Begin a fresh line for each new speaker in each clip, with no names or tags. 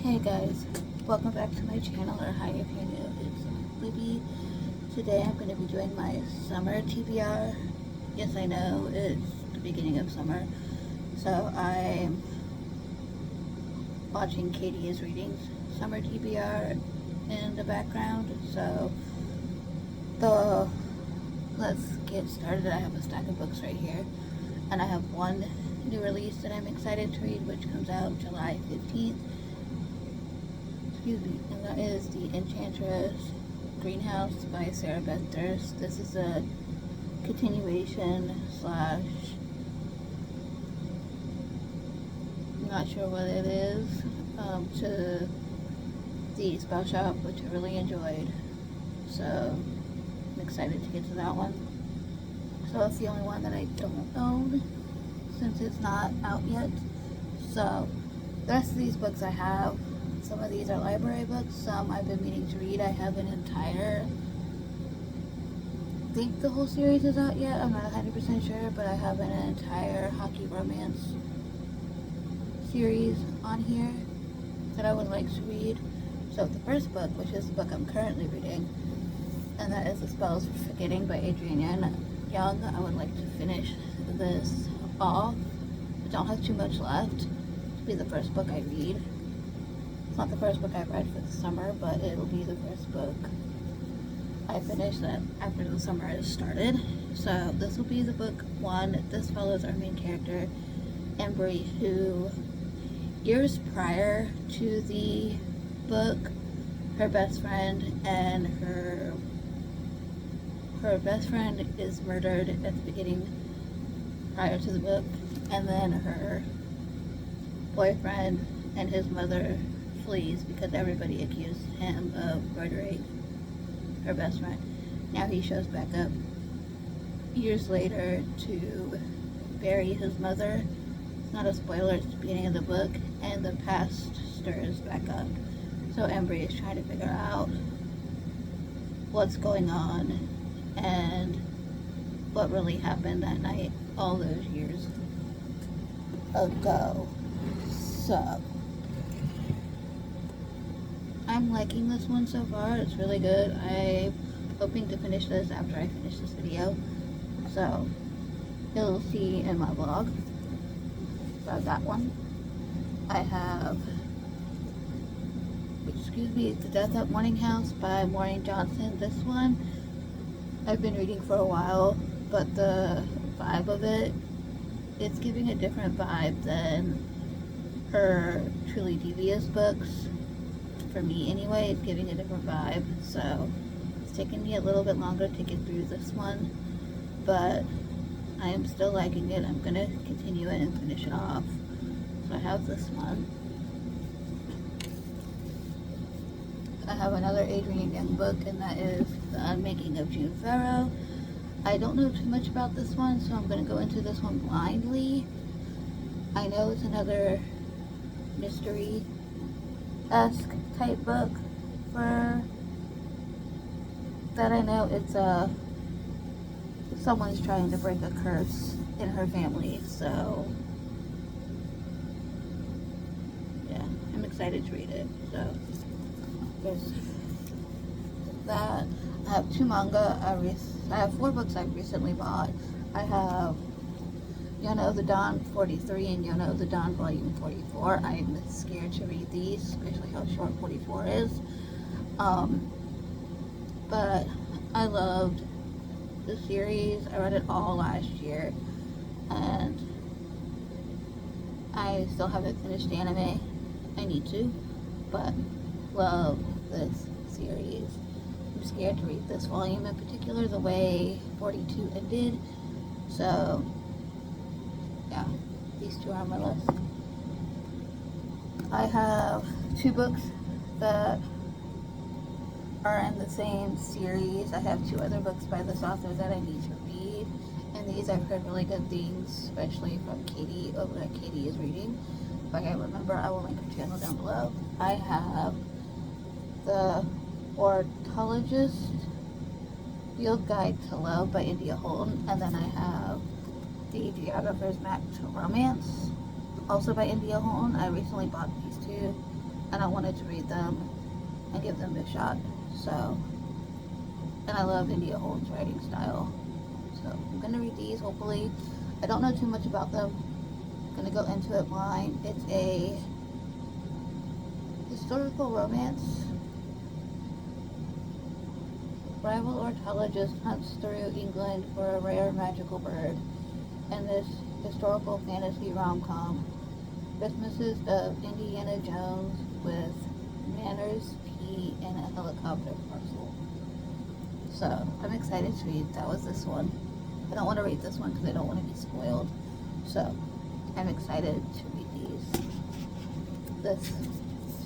Hey guys, welcome back to my channel, or hi if you're new. It's Libby. Today I'm going to be doing my summer TBR. Yes, I know, it's the beginning of summer. So I'm watching Katie is reading summer TBR in the background. So let's get started. I have a stack of books right here. And I have one new release that I'm excited to read, which comes out July 15th. And that is The Enchantress Greenhouse by Sarah Beth Durst. This is a continuation slash, I'm not sure what it is, to the Spell Shop, which I really enjoyed. So I'm excited to get to that one. So it's the only one that I don't own since it's not out yet. So the rest of these books I have. Some of these are library books, some I've been meaning to read. I have an entire, I think the whole series is out yet, I'm not 100% sure, but I have an entire hockey romance series on here that I would like to read. So the first book, which is the book I'm currently reading, and that is The Spells for Forgetting by Adrienne Young. I would like to finish this off. I don't have too much left to be the first book I read. It's not the first book I've read for the summer, but it'll be the first book I finish that after the summer has started. So this will be the book one. This follows our main character, Embry, who years prior to the book, her best friend and her best friend is murdered at the beginning prior to the book, and then her boyfriend and his mother flees because everybody accused him of murdering her best friend. Now he shows back up years later to bury his mother. It's not a spoiler, it's the beginning of the book, and the past stirs back up. So Embry is trying to figure out what's going on and what really happened that night all those years ago. So I'm liking this one so far. It's really good. I'm hoping to finish this after I finish this video. So you'll see in my vlog about that one. I have, The Death at Morning House by Maureen Johnson. This one I've been reading for a while, but the vibe of it's giving a different vibe than her Truly Devious books. For me anyway, it's giving a different vibe, so it's taking me a little bit longer to get through this one, but I am still liking it. I'm going to continue it and finish it off. So I have this one. I have another Adrienne Young book, and that is The Unmaking of June Farrow. I don't know too much about this one, so I'm going to go into this one blindly. I know it's another mystery-esque type book for that. I know it's someone's trying to break a curse in her family, so yeah, I'm excited to read it. So there's that. I have two manga. I have 4 books I've recently bought. I have Yono the Dawn 43 and Yono the Dawn Volume 44. I'm scared to read these, especially how short 44 is. But I loved the series. I read it all last year, and I still haven't finished the anime. I need to, but love this series. I'm scared to read this volume in particular, the way 42 ended. So yeah, these 2 are on my list. I have 2 books that are in the same series. I have 2 other books by this author that I need to read, and these I've heard really good things, especially from Katie over at Katie is Reading. If I can remember, I will link her channel down below. I have The Ornithologist Field Guide to Love by India Holton, and then I have The Geographer's Map to Romance, also by India Holton. I recently bought these 2. and I wanted to read them and give them a shot. So, and I love India Holt's writing style. So I'm gonna read these. Hopefully, I don't know too much about them. I'm gonna go into it blind. It's a historical romance. Rival ornithologist hunts through England for a rare magical bird, and this historical fantasy rom-com Christmases of Indiana Jones with manners, tea, and a helicopter parcel. So I'm excited to read. That was this one. I don't want to read this one because I don't want to be spoiled. So I'm excited to read these this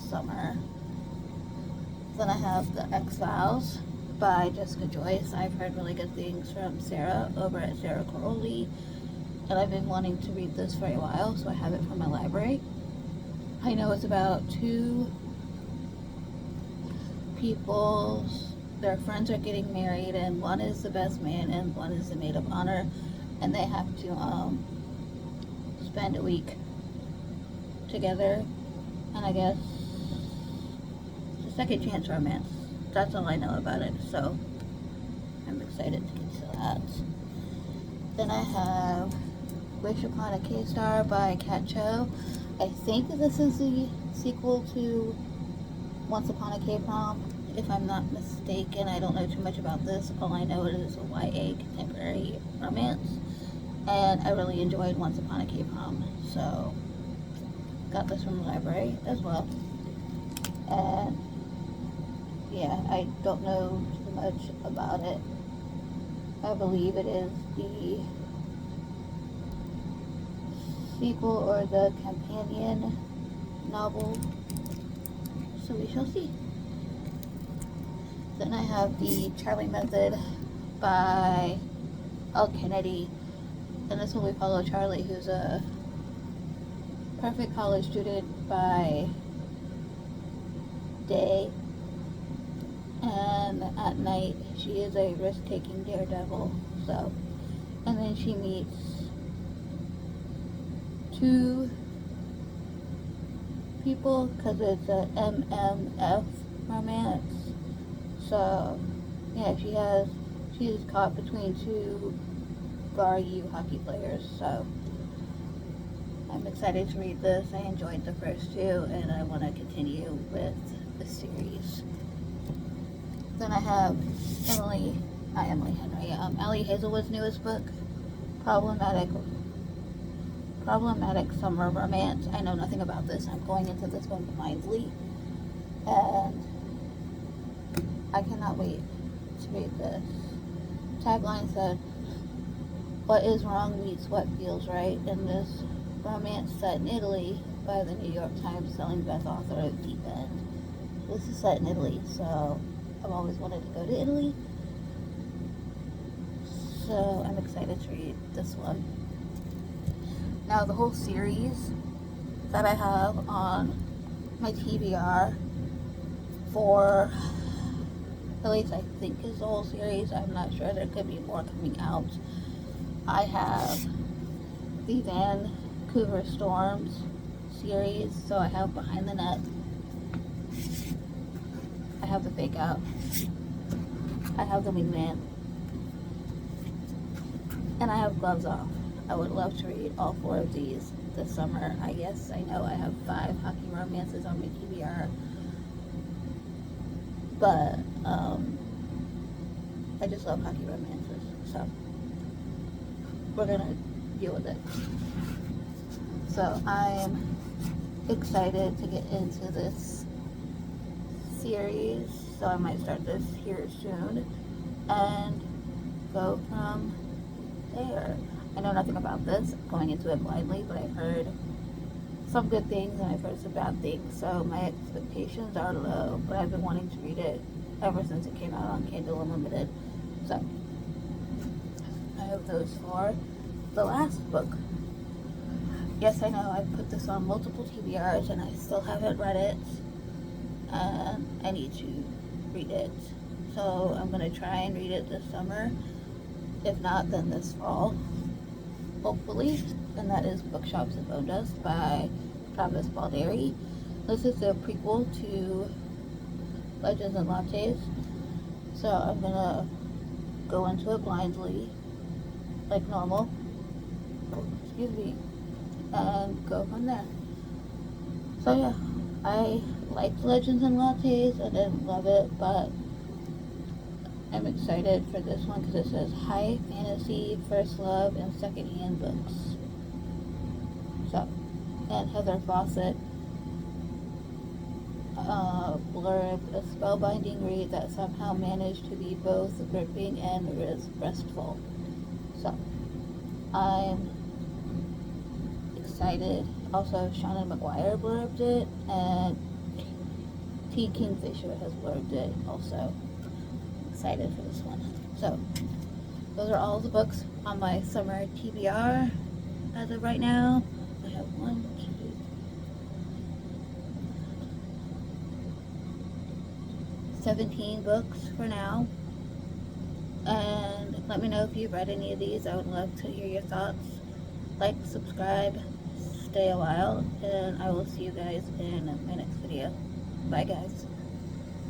summer. Then I have The X-Files by Jessica Joyce. I've heard really good things from Sarah over at Sarah Crowley, and I've been wanting to read this for a while, so I have it from my library. I know it's about two people, their friends are getting married, and one is the best man and one is the maid of honor, and they have to spend a week together, and I guess it's a second chance romance. That's all I know about it, so I'm excited to get to that. Then I have Wish Upon a K-Star by Kat Cho. I think this is the sequel to Once Upon a K-Prom, if I'm not mistaken. I don't know too much about this. All I know is a YA contemporary romance, and I really enjoyed Once Upon a K-Prom, so got this from the library as well. And yeah, I don't know too much about it. I believe it is the sequel or the companion novel, so we shall see. Then I have The Charlie Method by L. Kennedy, and this one we follow Charlie, who's a perfect college student by day, and at night she is a risk-taking daredevil. So, and then she meets two people because it's a MMF romance. So yeah, she is caught between two Bar U hockey players. So I'm excited to read this. I enjoyed the first two, and I want to continue with the series. Then I have Allie Hazelwood's newest book, Problematic Summer Romance. I know nothing about this. I'm going into this one blindly, and I cannot wait to read this. Tagline said, "What is wrong meets what feels right," in this romance set in Italy by the New York Times selling best author of Deep End. This is set in Italy, so I've always wanted to go to Italy, so I'm excited to read this one. Now the whole series that I have on my TBR for, at least I think is the whole series, I'm not sure, there could be more coming out. I have the Vancouver Storms series, so I have Behind the Net, I have The Fake Out, I have The Wingman, and I have Gloves Off. I would love to read all four of these this summer. I guess I know I have 5 hockey romances on my TBR, but I just love hockey romances, so we're gonna deal with it. So I'm excited to get into this series, so I might start this here soon and go from there. I know nothing about this, going into it blindly, but I've heard some good things and I've heard some bad things, so my expectations are low, but I've been wanting to read it ever since it came out on Kindle Unlimited. So I have those 4. The last book, yes, I know I've put this on multiple TBRs and I still haven't read it, and I need to read it, so I'm going to try and read it this summer. If not, then this fall, hopefully, and that is Bookshops and Bone Dust by Travis Balderi. This is the prequel to Legends and Lattes. So I'm gonna go into it blindly, like normal. Excuse me. And go from there. So yeah, I liked Legends and Lattes. I didn't love it, but I'm excited for this one because it says high fantasy, first love, and secondhand books. So, and Heather Fawcett blurb, a spellbinding read that somehow managed to be both gripping and restful. So, I'm excited. Also, Shannon McGuire blurbed it, and T. Kingfisher has blurbed it also. Excited for this one. So, those are all the books on my summer TBR as of right now. I have 17 books for now. And let me know if you've read any of these. I would love to hear your thoughts. Like, subscribe, stay a while, and I will see you guys in my next video. Bye, guys.